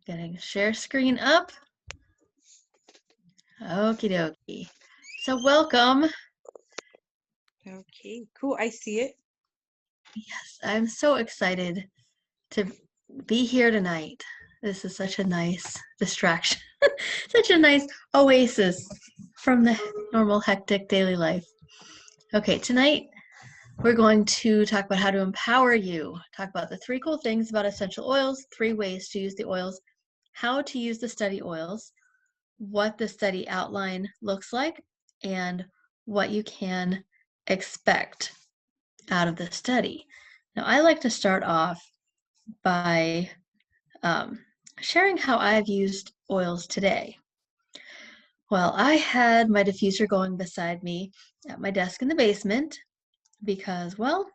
Gonna share screen up. Okie dokie. So welcome. Okay, cool. I see it. Yes, I'm so excited to be here tonight. This is such a nice distraction, such a nice oasis from the normal hectic daily life. Okay, tonight we're going to talk about how to empower you, talk about the 3 cool things about essential oils, 3 ways to use the oils, how to use the study oils, what the study outline looks like, and what you can expect out of the study. Now, I like to start off by sharing how I've used oils today. Well, I had my diffuser going beside me at my desk in the basement because, well,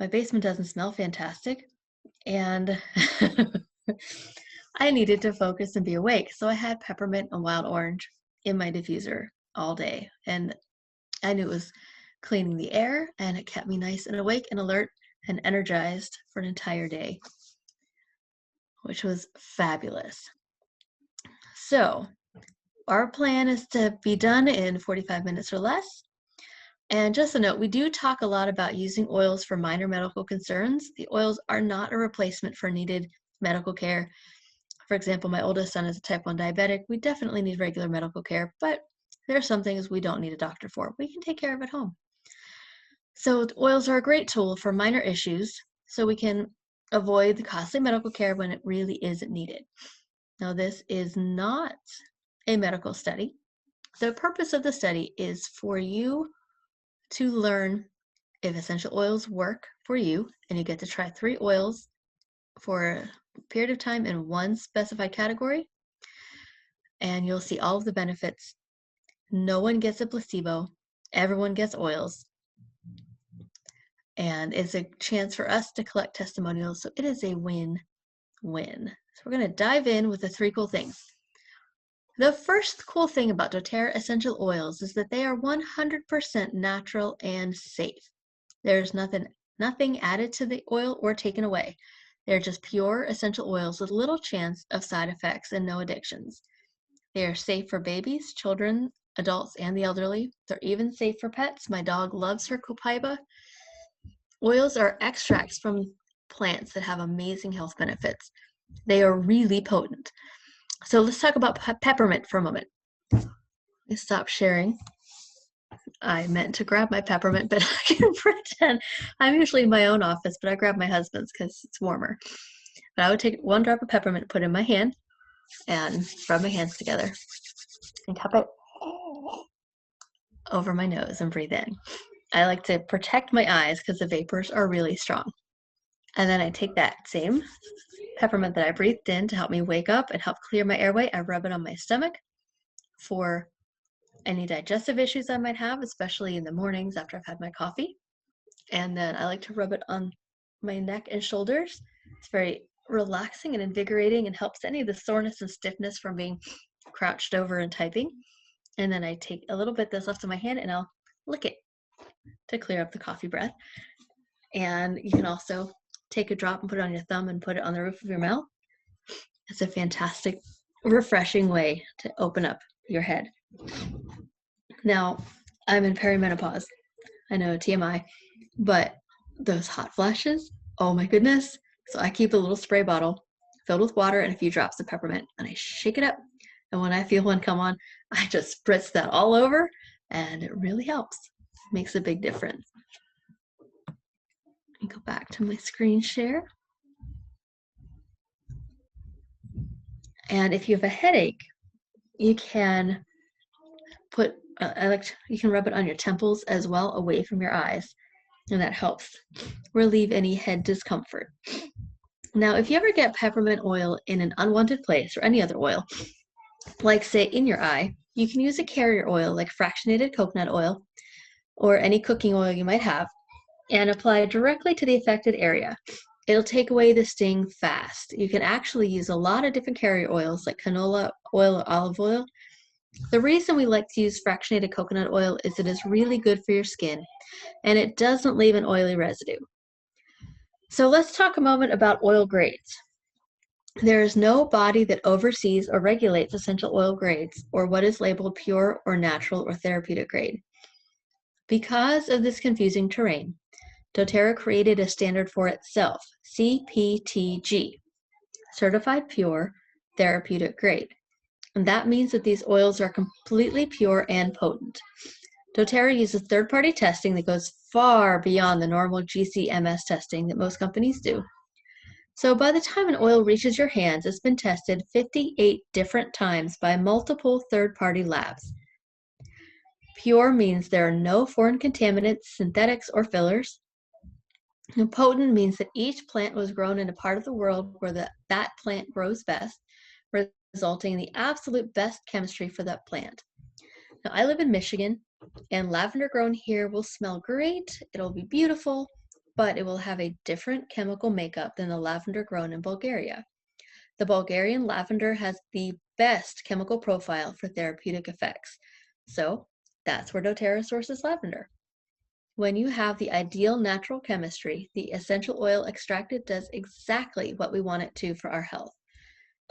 my basement doesn't smell fantastic, and I needed to focus and be awake. So I had peppermint and wild orange in my diffuser all day. And I knew it was cleaning the air, and it kept me nice and awake and alert and energized for an entire day, which was fabulous. So our plan is to be done in 45 minutes or less. And just a note, we do talk a lot about using oils for minor medical concerns. The oils are not a replacement for needed medical care. For example, my oldest son is a type 1 diabetic. We definitely need regular medical care, but there are some things we don't need a doctor for. We can take care of at home. So oils are a great tool for minor issues so we can avoid the costly medical care when it really isn't needed. Now, this is not a medical study. The purpose of the study is for you to learn if essential oils work for you, and you get to try 3 oils for a period of time in one specified category, and you'll see all of the benefits. No one gets a placebo, everyone gets oils, and it's a chance for us to collect testimonials, so it is a win-win. So we're going to dive in with the 3 cool things. The first cool thing about doTERRA essential oils is that they are 100% natural and safe. There's nothing added to the oil or taken away. They're just pure essential oils with little chance of side effects and no addictions. They are safe for babies, children, adults, and the elderly. They're even safe for pets. My dog loves her copaiba. Oils are extracts from plants that have amazing health benefits. They are really potent. So let's talk about peppermint for a moment. Let me stop sharing. I meant to grab my peppermint, but I can pretend. I'm usually in my own office, but I grab my husband's because it's warmer. But I would take 1 drop of peppermint, put it in my hand, and rub my hands together and cup it over my nose and breathe in. I like to protect my eyes because the vapors are really strong. And then I take that same peppermint that I breathed in to help me wake up and help clear my airway. I rub it on my stomach for any digestive issues I might have, especially in the mornings after I've had my coffee. And then I like to rub it on my neck and shoulders. It's very relaxing and invigorating and helps any of the soreness and stiffness from being crouched over and typing. And then I take a little bit that's left in my hand and I'll lick it to clear up the coffee breath. And you can also take a drop and put it on your thumb and put it on the roof of your mouth. It's a fantastic, refreshing way to open up your head. Now, I'm in perimenopause. I know, TMI, but those hot flashes, oh my goodness. So I keep a little spray bottle filled with water and a few drops of peppermint, and I shake it up. And when I feel one come on, I just spritz that all over, and it really helps. It makes a big difference. Let me go back to my screen share. And if you have a headache, you can put, you can rub it on your temples as well, away from your eyes, and that helps relieve any head discomfort. Now, if you ever get peppermint oil in an unwanted place or any other oil, like say in your eye, you can use a carrier oil like fractionated coconut oil or any cooking oil you might have and apply directly to the affected area. It'll take away the sting fast. You can actually use a lot of different carrier oils like canola oil or olive oil. The reason we like to use fractionated coconut oil is it is really good for your skin and it doesn't leave an oily residue. So let's talk a moment about oil grades. There is no body that oversees or regulates essential oil grades or what is labeled pure or natural or therapeutic grade. Because of this confusing terrain, doTERRA created a standard for itself, CPTG, Certified Pure Therapeutic Grade. And that means that these oils are completely pure and potent. doTERRA uses third-party testing that goes far beyond the normal GCMS testing that most companies do. So by the time an oil reaches your hands, it's been tested 58 different times by multiple third-party labs. Pure means there are no foreign contaminants, synthetics, or fillers. And potent means that each plant was grown in a part of the world where that plant grows best, resulting in the absolute best chemistry for that plant. Now, I live in Michigan, and lavender grown here will smell great, it'll be beautiful, but it will have a different chemical makeup than the lavender grown in Bulgaria. The Bulgarian lavender has the best chemical profile for therapeutic effects. So that's where doTERRA sources lavender. When you have the ideal natural chemistry, the essential oil extracted does exactly what we want it to for our health.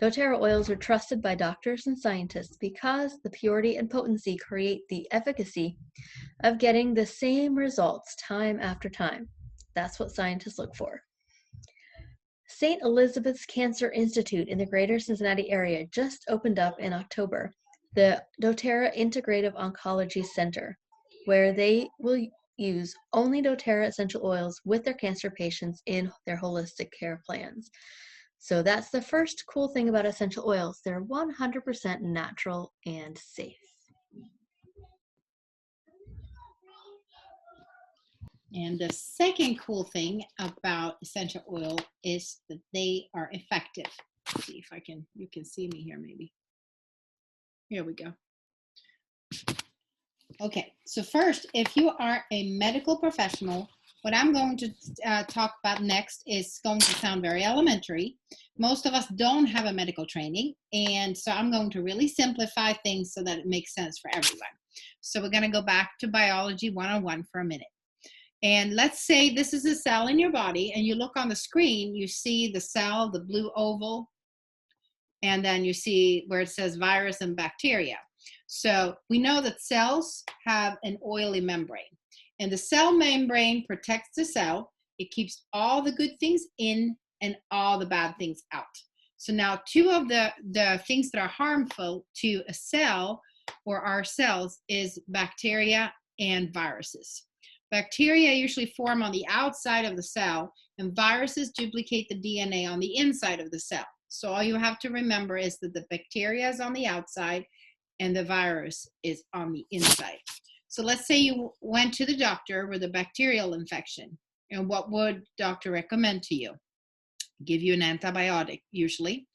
doTERRA oils are trusted by doctors and scientists because the purity and potency create the efficacy of getting the same results time after time. That's what scientists look for. St. Elizabeth's Cancer Institute in the greater Cincinnati area just opened up in October, the doTERRA Integrative Oncology Center, where they will use only doTERRA essential oils with their cancer patients in their holistic care plans. So that's the first cool thing about essential oils. They're 100% natural and safe. And the second cool thing about essential oil is that they are effective. Let's see if you can see me here maybe. Here we go. Okay, so first, if you are a medical professional, what I'm going to talk about next is going to sound very elementary. Most of us don't have a medical training, and so I'm going to really simplify things so that it makes sense for everyone. So we're going to go back to Biology 101 for a minute. And let's say this is a cell in your body, and you look on the screen, you see the cell, the blue oval, and then you see where it says virus and bacteria. So we know that cells have an oily membrane, and the cell membrane protects the cell. It keeps all the good things in and all the bad things out. So now two of the things that are harmful to a cell or our cells is bacteria and viruses. Bacteria usually form on the outside of the cell, and viruses duplicate the DNA on the inside of the cell. So all you have to remember is that the bacteria is on the outside and the virus is on the inside. So let's say you went to the doctor with a bacterial infection, and what would doctor recommend to you? Give you an antibiotic, usually,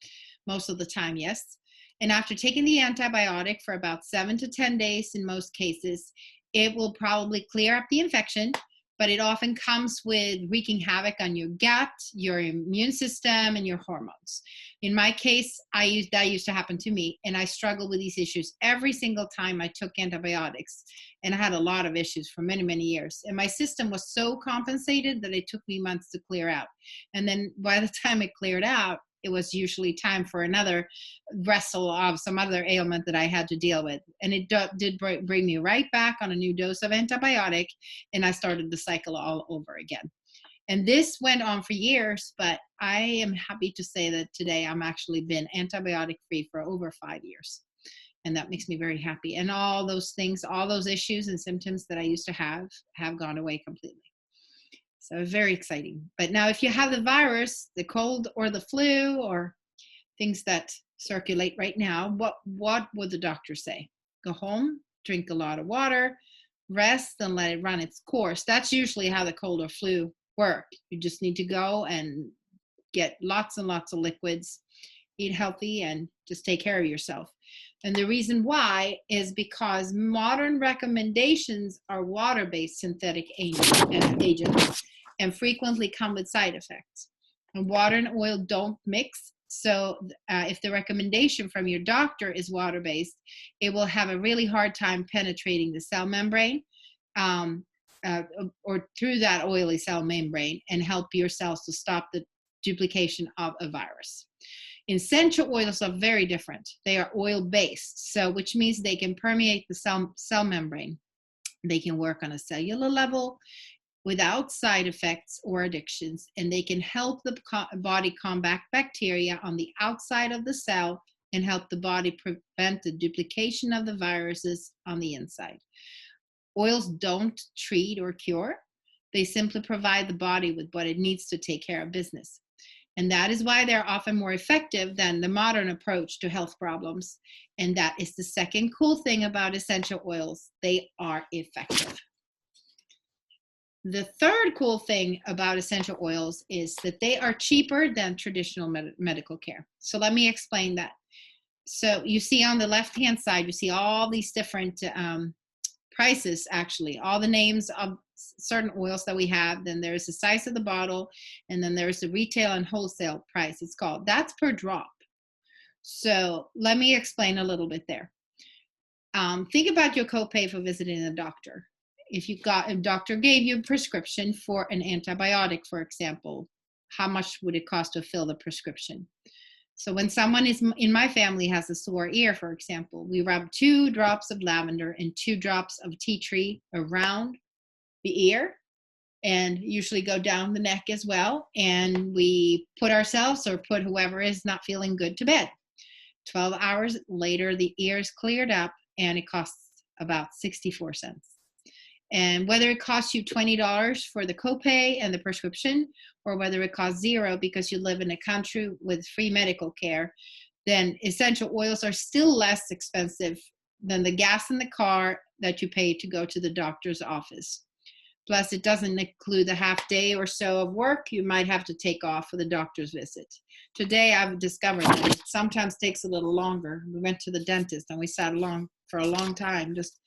most of the time, yes. And after taking the antibiotic for about 7 to 10 days in most cases, it will probably clear up the infection, but it often comes with wreaking havoc on your gut, your immune system, and your hormones. In my case, that used to happen to me, and I struggled with these issues every single time I took antibiotics, and I had a lot of issues for many, many years. And my system was so compensated that it took me months to clear out. And then by the time it cleared out, it was usually time for another wrestle of some other ailment that I had to deal with. And it did bring me right back on a new dose of antibiotic, and I started the cycle all over again. And this went on for years, but I am happy to say that today I'm actually been antibiotic free for over 5 years. And that makes me very happy. And all those things, all those issues and symptoms that I used to have gone away completely. So it's very exciting. But now if you have the virus, the cold or the flu or things that circulate right now, what would the doctor say? Go home, drink a lot of water, rest, and let it run its course. That's usually how the cold or flu work. You just need to go and get lots and lots of liquids, eat healthy, and just take care of yourself. And the reason why is because modern recommendations are water-based synthetic agents and frequently come with side effects. And water and oil don't mix. So if the recommendation from your doctor is water-based, it will have a really hard time penetrating the cell membrane or through that oily cell membrane and help your cells to stop the duplication of a virus. Essential oils are very different. They are oil-based, so which means they can permeate the cell membrane. They can work on a cellular level without side effects or addictions, and they can help the body combat bacteria on the outside of the cell and help the body prevent the duplication of the viruses on the inside. Oils don't treat or cure. They simply provide the body with what it needs to take care of business. And that is why they're often more effective than the modern approach to health problems. And that is the second cool thing about essential oils. They are effective. The third cool thing about essential oils is that they are cheaper than traditional medical care. So let me explain that. So you see on the left-hand side, you see all these different prices, actually, all the names of certain oils that we have. Then there's the size of the bottle, and then there's the retail and wholesale price. It's called, that's per drop. So let me explain a little bit there. Think about your copay for visiting a doctor. If a doctor gave you a prescription for an antibiotic, for example, how much would it cost to fill the prescription? So when someone in my family has a sore ear, for example, we rub 2 drops of lavender and 2 drops of tea tree around the ear, and usually go down the neck as well. And we put ourselves or put whoever is not feeling good to bed. 12 hours later, the ear is cleared up, and it costs about 64 cents. And whether it costs you $20 for the copay and the prescription, or whether it costs $0 because you live in a country with free medical care, then essential oils are still less expensive than the gas in the car that you pay to go to the doctor's office. Plus, it doesn't include the half day or so of work you might have to take off for the doctor's visit. Today, I've discovered that it sometimes takes a little longer. We went to the dentist and we sat along for a long time just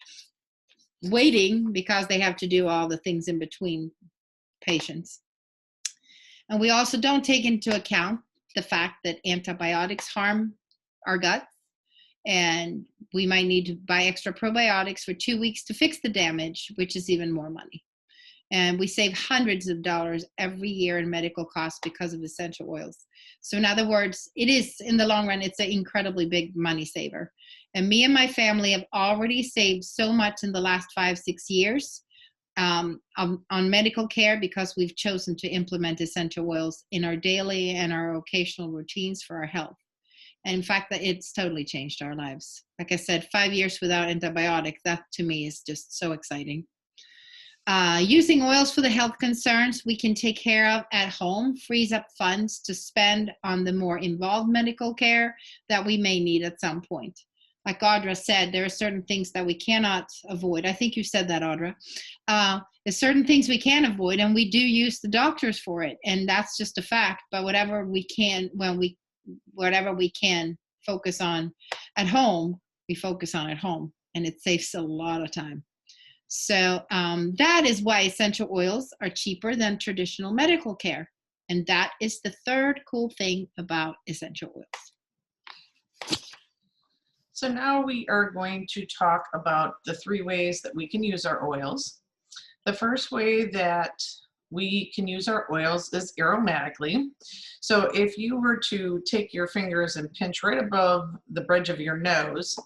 waiting because they have to do all the things in between patients. And we also don't take into account the fact that antibiotics harm our gut, and we might need to buy extra probiotics for 2 weeks to fix the damage, which is even more money. And we save hundreds of dollars every year in medical costs because of essential oils. So in other words, it is, in the long run, it's an incredibly big money saver. And me and my family have already saved so much in the last 5-6 years on medical care because we've chosen to implement essential oils in our daily and our occasional routines for our health. And in fact, that it's totally changed our lives. Like I said, 5 years without antibiotics, that to me is just so exciting. Using oils for the health concerns we can take care of at home frees up funds to spend on the more involved medical care that we may need at some point. Like Audra said, there are certain things that we cannot avoid. I think you said that, Audra. There's certain things we can avoid, and we do use the doctors for it, and that's just a fact. But whatever we can focus on at home, we focus on at home, and it saves a lot of time. So that is why essential oils are cheaper than traditional medical care. And that is the third cool thing about essential oils. So now we are going to talk about the 3 ways that we can use our oils. The first way that we can use our oils is aromatically. So if you were to take your fingers and pinch right above the bridge of your nose,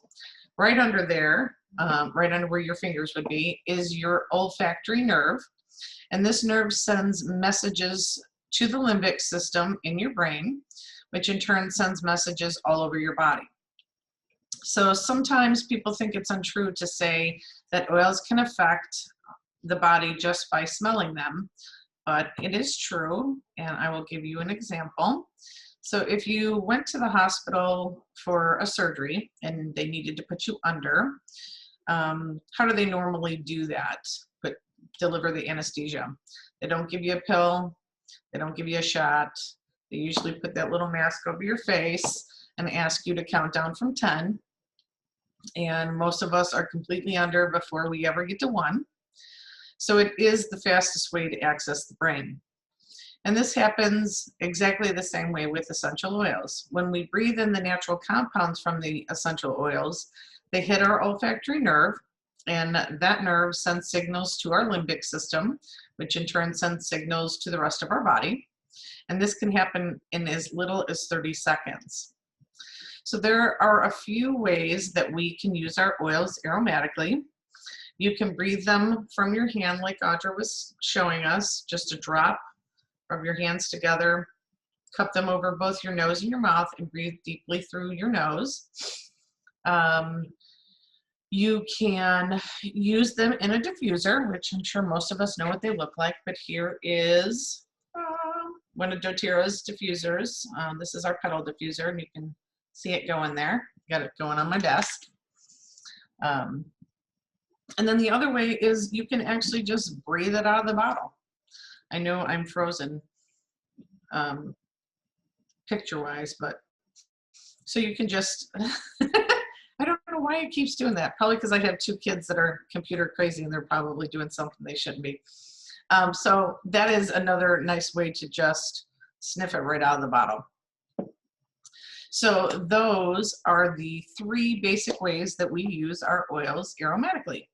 right under there, right under where your fingers would be, is your olfactory nerve. And this nerve sends messages to the limbic system in your brain, which in turn sends messages all over your body. So sometimes people think it's untrue to say that oils can affect the body just by smelling them, but it is true, and I will give you an example. So if you went to the hospital for a surgery and they needed to put you under, how do they normally do that? Deliver the anesthesia. They don't give you a pill. They don't give you a shot. They usually put that little mask over your face and ask you to count down from 10. And most of us are completely under before we ever get to 1. So it is the fastest way to access the brain. And this happens exactly the same way with essential oils. When we breathe in the natural compounds from the essential oils, they hit our olfactory nerve, and that nerve sends signals to our limbic system, which in turn sends signals to the rest of our body. And this can happen in as little as 30 seconds. So there are a few ways that we can use our oils aromatically. You can breathe them from your hand like Audra was showing us, just a drop of your hands together, cup them over both your nose and your mouth and breathe deeply through your nose. You can use them in a diffuser, which I'm sure most of us know what they look like, but here is one of doTERRA's diffusers. This is our petal diffuser, and you can see it going there. Got it going on my desk. And then the other way is you can actually just breathe it out of the bottle. I know I'm frozen picture-wise, but so you can just, I don't know why it keeps doing that. Probably because I have 2 kids that are computer crazy and they're probably doing something they shouldn't be. So that is another nice way to just sniff it right out of the bottle. So those are the 3 basic ways that we use our oils aromatically.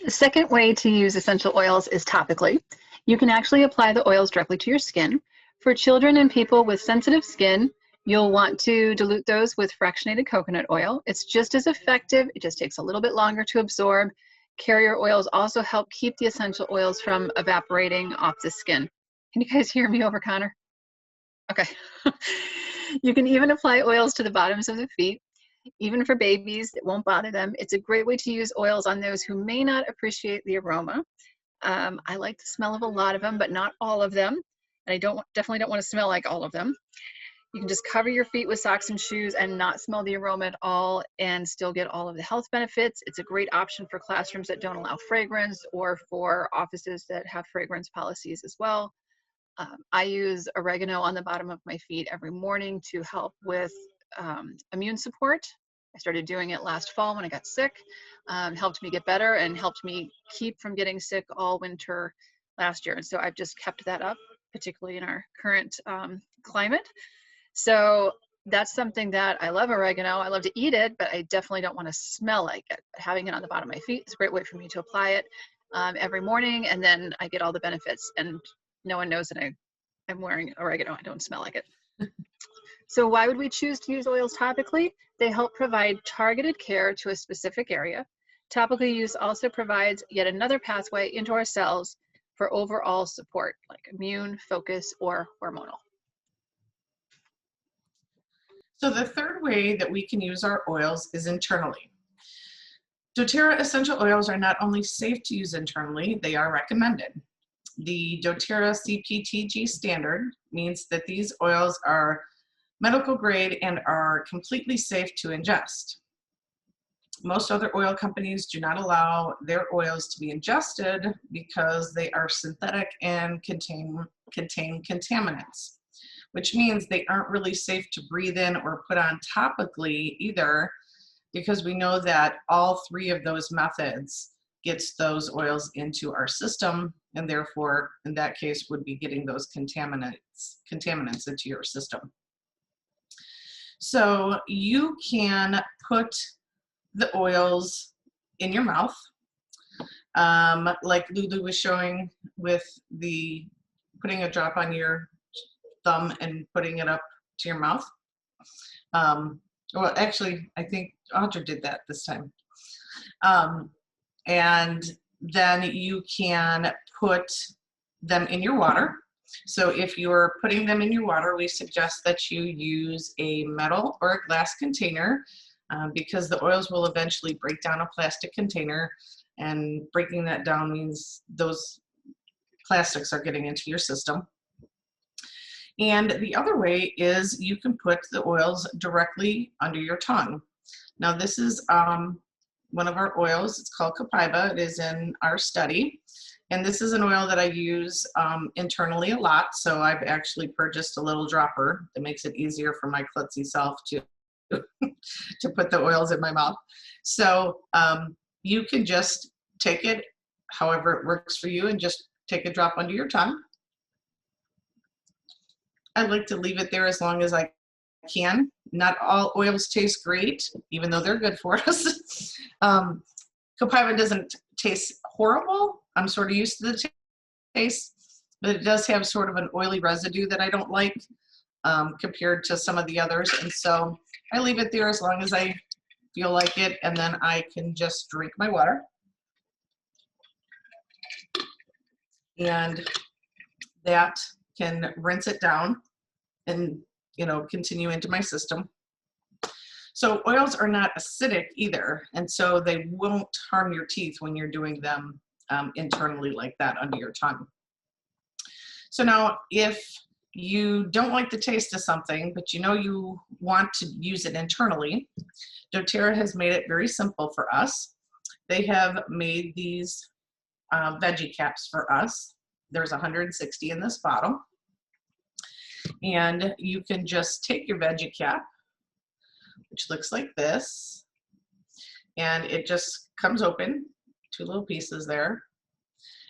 The second way to use essential oils is topically. You can actually apply the oils directly to your skin. For children and people with sensitive skin, you'll want to dilute those with fractionated coconut oil. It's just as effective. It just takes a little bit longer to absorb. Carrier oils also help keep the essential oils from evaporating off the skin. Can you guys hear me over Connor? Okay. You can even apply oils to the bottoms of the feet. Even for babies, it won't bother them. It's a great way to use oils on those who may not appreciate the aroma. I like the smell of a lot of them, but not all of them. And I definitely don't want to smell like all of them. You can just cover your feet with socks and shoes and not smell the aroma at all and still get all of the health benefits. It's a great option for classrooms that don't allow fragrance or for offices that have fragrance policies as well. I use oregano on the bottom of my feet every morning to help with immune support. I started doing it last fall when I got sick. Helped me get better and helped me keep from getting sick all winter last year. And so I've just kept that up, particularly in our current climate. So that's something that I love oregano. I love to eat it, but I definitely don't want to smell like it. Having it on the bottom of my feet is a great way for me to apply it every morning, and then I get all the benefits. And no one knows that I'm wearing oregano. I don't smell like it. So why would we choose to use oils topically? They help provide targeted care to a specific area. Topical use also provides yet another pathway into our cells for overall support, like immune, focus, or hormonal. So the third way that we can use our oils is internally. doTERRA essential oils are not only safe to use internally, they are recommended. The doTERRA CPTG standard means that these oils are medical grade and are completely safe to ingest. Most other oil companies do not allow their oils to be ingested because they are synthetic and contain contaminants, which means they aren't really safe to breathe in or put on topically either, because we know that all 3 of those methods gets those oils into our system, and therefore in that case would be getting those contaminants into your system. So you can put the oils in your mouth, like Lulu was showing with the putting a drop on your thumb and putting it up to your mouth. Well, actually, I think Audra did that this time. And then you can put them in your water. So if you're putting them in your water, we suggest that you use a metal or a glass container because the oils will eventually break down a plastic container, and breaking that down means those plastics are getting into your system. And the other way is you can put the oils directly under your tongue. Now this is one of our oils. It's called Copaiba. It is in our study. And this is an oil that I use internally a lot. So I've actually purchased a little dropper that makes it easier for my klutzy self to, to put the oils in my mouth. So you can just take it however it works for you and just take a drop under your tongue. I like to leave it there as long as I can. Not all oils taste great, even though they're good for us. Copaiba doesn't taste horrible. I'm sort of used to the taste. but it does have sort of an oily residue that I don't like compared to some of the others. And so I leave it there as long as I feel like it, and then I can just drink my water. And that can rinse it down and, you know, continue into my system. So oils are not acidic either, and so they won't harm your teeth when you're doing them internally like that under your tongue. So now if you don't like the taste of something, but you know you want to use it internally, doTERRA has made it very simple for us. They have made these veggie caps for us. There's 160 in this bottle. And you can just take your veggie cap, which looks like this, and it just comes open, 2 little pieces there.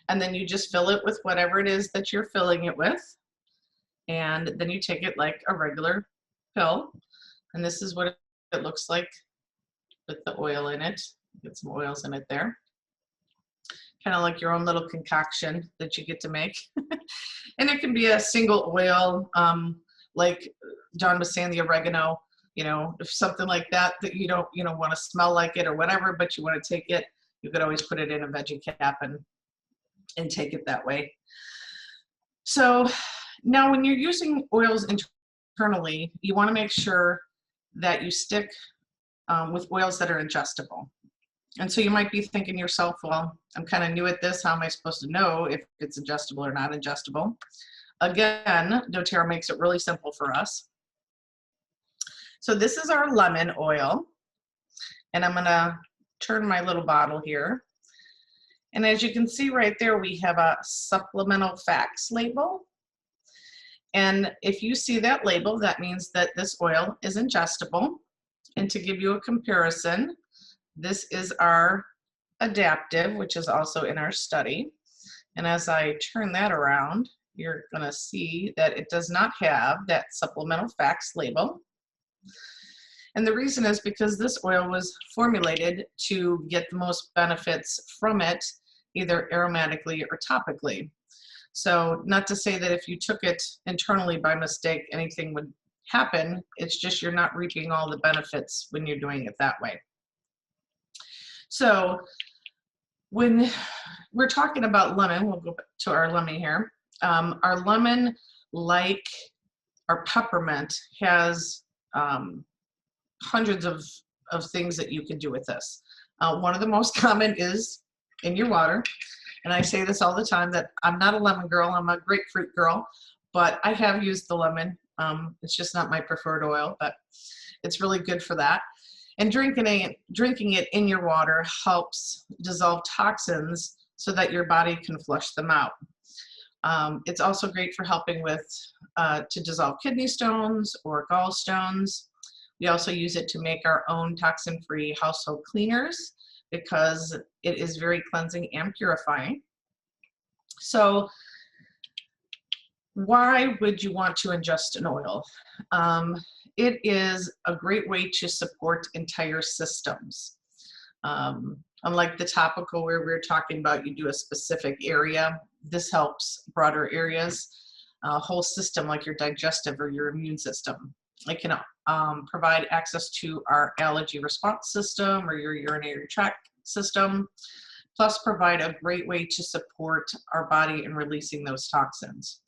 And then you just fill it with whatever it is that you're filling it with. And then you take it like a regular pill. And this is what it looks like with the oil in it. Get some oils in it there. Kind of like your own little concoction that you get to make. And it can be a single oil, like John was saying, the oregano, you know, if something like that you don't, you know, want to smell like it or whatever, but you want to take it, you could always put it in a veggie cap and take it that way. So now when you're using oils internally, you want to make sure that you stick with oils that are ingestible. And so you might be thinking to yourself, well, I'm kind of new at this. How am I supposed to know if it's ingestible or not ingestible? Again, doTERRA makes it really simple for us. So this is our lemon oil. And I'm going to turn my little bottle here. And as you can see right there, we have a supplemental facts label. And if you see that label, that means that this oil is ingestible. And to give you a comparison, this is our adaptive, which is also in our study. And as I turn that around, you're going to see that it does not have that supplemental facts label. And the reason is because this oil was formulated to get the most benefits from it, either aromatically or topically. So not to say that if you took it internally by mistake, anything would happen. It's just you're not reaping all the benefits when you're doing it that way. So when we're talking about lemon, we'll go back to our lemon here. Our lemon, like our peppermint, has hundreds of things that you can do with this. One of the most common is in your water. And I say this all the time that I'm not a lemon girl, I'm a grapefruit girl, but I have used the lemon. It's just not my preferred oil, but it's really good for that. And drinking it in your water helps dissolve toxins so that your body can flush them out. It's also great for helping with to dissolve kidney stones or gallstones. We also use it to make our own toxin-free household cleaners because it is very cleansing and purifying. So why would you want to ingest an oil? It is a great way to support entire systems. Unlike the topical where we're talking about you do a specific area, this helps broader areas, a whole system like your digestive or your immune system. It can provide access to our allergy response system or your urinary tract system, plus provide a great way to support our body in releasing those toxins.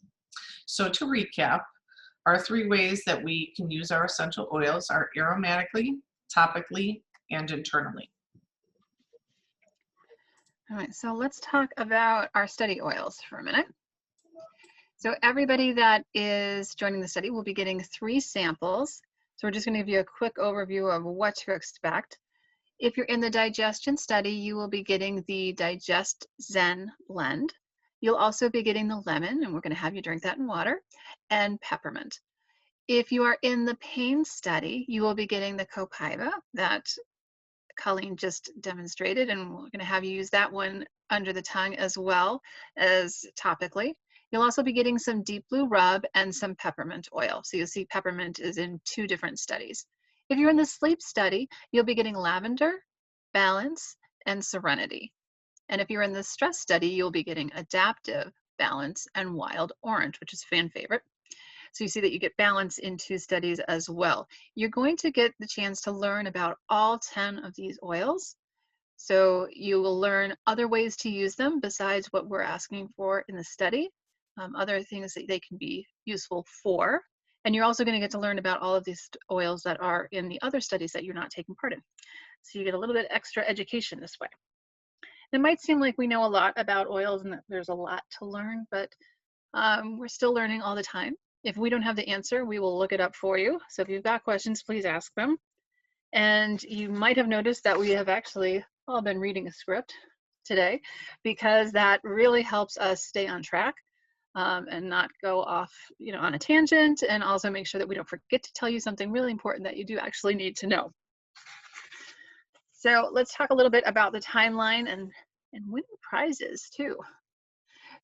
So to recap, our 3 ways that we can use our essential oils are aromatically, topically, and internally. All right, so let's talk about our study oils for a minute. So everybody that is joining the study will be getting 3 samples. So we're just going to give you a quick overview of what to expect. If you're in the digestion study, you will be getting the Digest Zen blend. You'll also be getting the lemon, and we're going to have you drink that in water, and peppermint. If you are in the pain study, you will be getting the Copaiba that Colleen just demonstrated, and we're going to have you use that one under the tongue as well as topically. You'll also be getting some Deep Blue Rub and some peppermint oil. So you'll see peppermint is in 2 different studies. If you're in the sleep study, you'll be getting lavender, balance, and serenity. And if you're in the stress study, you'll be getting adaptive, balance, and wild orange, which is a fan favorite. So you see that you get balance in 2 studies as well. You're going to get the chance to learn about all 10 of these oils. So you will learn other ways to use them besides what we're asking for in the study, other things that they can be useful for. And you're also going to get to learn about all of these oils that are in the other studies that you're not taking part in. So you get a little bit extra education this way. It might seem like we know a lot about oils and that there's a lot to learn, but we're still learning all the time. If we don't have the answer, we will look it up for you. So if you've got questions, please ask them. And you might have noticed that we have actually all been reading a script today, because that really helps us stay on track and not go off, on a tangent, and also make sure that we don't forget to tell you something really important that you do actually need to know. So let's talk a little bit about the timeline and winning prizes too.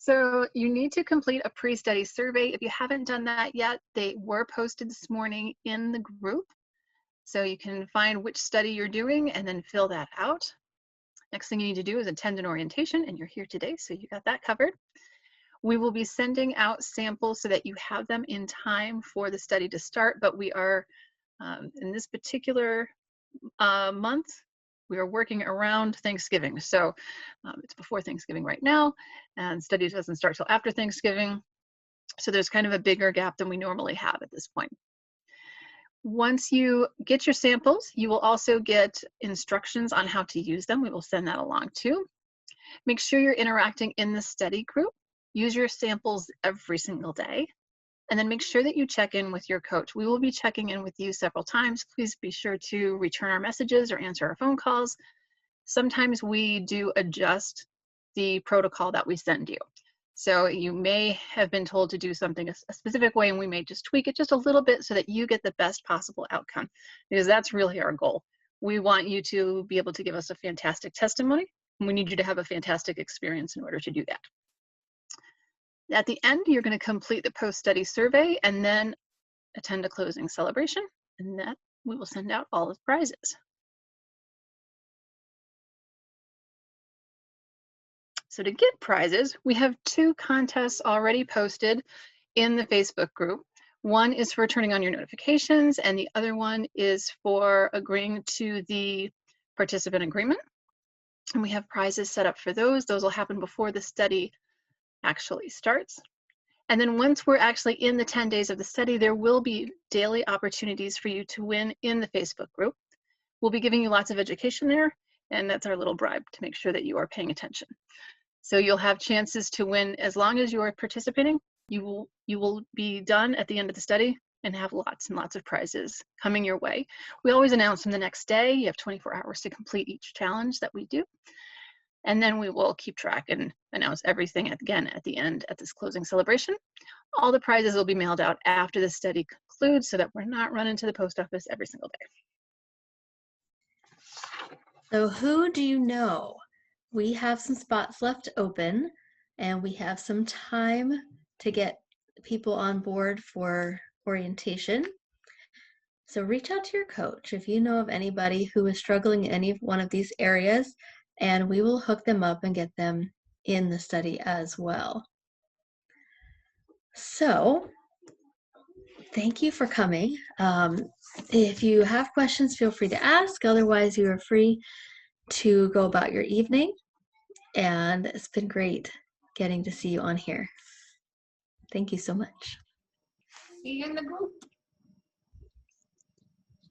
So you need to complete a pre-study survey. If you haven't done that yet, they were posted this morning in the group. So you can find which study you're doing and then fill that out. Next thing you need to do is attend an orientation, and you're here today, so you got that covered. We will be sending out samples so that you have them in time for the study to start, but we are, in this particular month, we are working around Thanksgiving. So it's before Thanksgiving right now, and study doesn't start till after Thanksgiving. So there's kind of a bigger gap than we normally have at this point. Once you get your samples, you will also get instructions on how to use them. We will send that along too. Make sure you're interacting in the study group. Use your samples every single day. And then make sure that you check in with your coach. We will be checking in with you several times. Please be sure to return our messages or answer our phone calls. Sometimes we do adjust the protocol that we send you. So you may have been told to do something a specific way, and we may just tweak it just a little bit so that you get the best possible outcome, because that's really our goal. We want you to be able to give us a fantastic testimony, and we need you to have a fantastic experience in order to do that. At the end, you're going to complete the post-study survey and then attend a closing celebration, and that we will send out all of the prizes. So to get prizes, we have 2 contests already posted in the Facebook group. One is for turning on your notifications, and the other one is for agreeing to the participant agreement. And we have prizes set up for those. Those will happen before the study actually starts. And then once we're actually in the 10 days of the study, there will be daily opportunities for you to win in the Facebook group. We'll be giving you lots of education there, and that's our little bribe to make sure that you are paying attention. So you'll have chances to win as long as you are participating. You will be done at the end of the study and have lots and lots of prizes coming your way. We always announce them the next day. You have 24 hours to complete each challenge that we do. And then we will keep track and announce everything again at the end at this closing celebration. All the prizes will be mailed out after the study concludes so that we're not running to the post office every single day. So who do you know? We have some spots left open, and we have some time to get people on board for orientation. So reach out to your coach if you know of anybody who is struggling in any of one of these areas, and we will hook them up and get them in the study as well. So thank you for coming. If you have questions, feel free to ask. Otherwise, you are free to go about your evening. And it's been great getting to see you on here. Thank you so much. See you in the group.